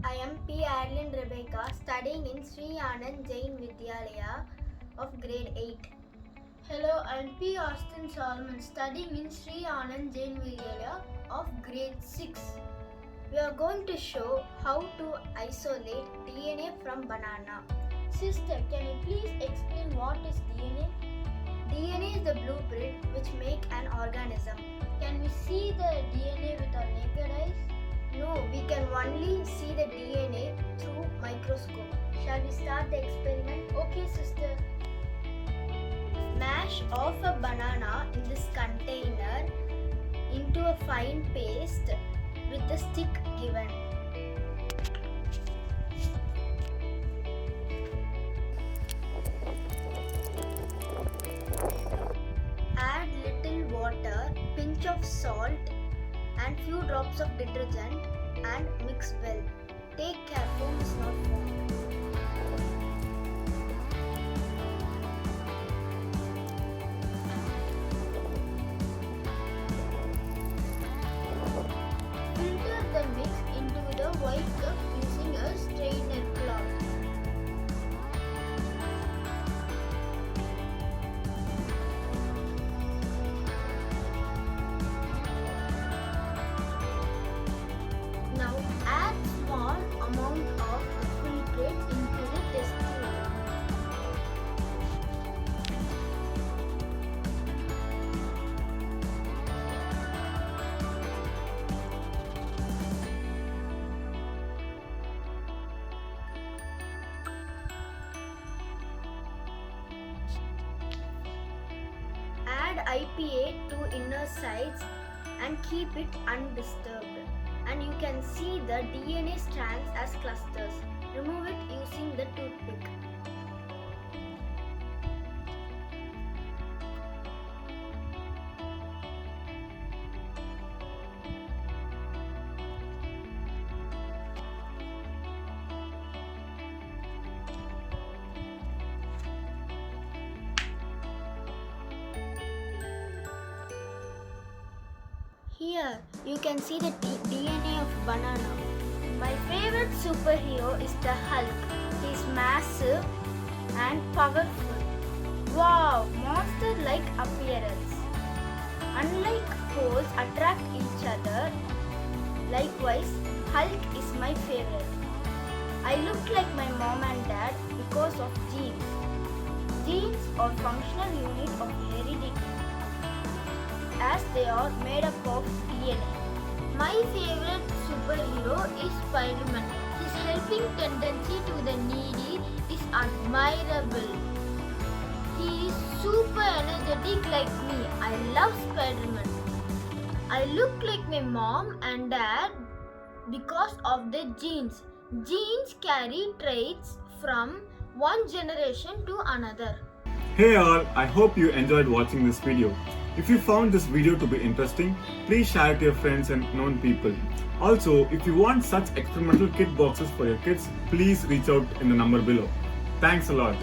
I am P. Adelin Rebecca, studying in Sri Anand Jain Vidyalaya of grade 8. Hello, I am P. Austin Solomon, studying in Sri Anand Jain Vidyalaya of grade 6. We are going to show how to isolate DNA from banana. Sister, can you please explain what is DNA? DNA is the blueprint which make an organism. Can we see the DNA with our naked eyes? No, we can only see the DNA through microscope. Shall we start the experiment? Okay, sister. Mash off a banana in this container into a fine paste with the stick given. Add little water, pinch of salt and few drops of detergent and mix well. Take care foam is not formed. Filter the mix into the white cup using a strainer cloth. Now add small amount of the filtrate into the test tube. Add IPA to inner sides and keep it undisturbed. And you can see the DNA strands as clusters. Remove it using the toothpick. Here you can see the DNA of banana. My favorite superhero is the Hulk. He is massive and powerful. Wow, monster-like appearance. Unlike poles attract each other, likewise Hulk is my favorite. I look like my mom and dad because of genes. Genes are functional unit of heredity, as they are made up of DNA. My favorite superhero is Spider-Man. His helping tendency to the needy is admirable. He is super energetic like me. I love Spider-Man. I look like my mom and dad because of the genes. Genes carry traits from one generation to another. Hey all, I hope you enjoyed watching this video. If you found this video to be interesting, please share it to your friends and known people. Also, if you want such experimental kit boxes for your kids, please reach out in the number below. Thanks a lot.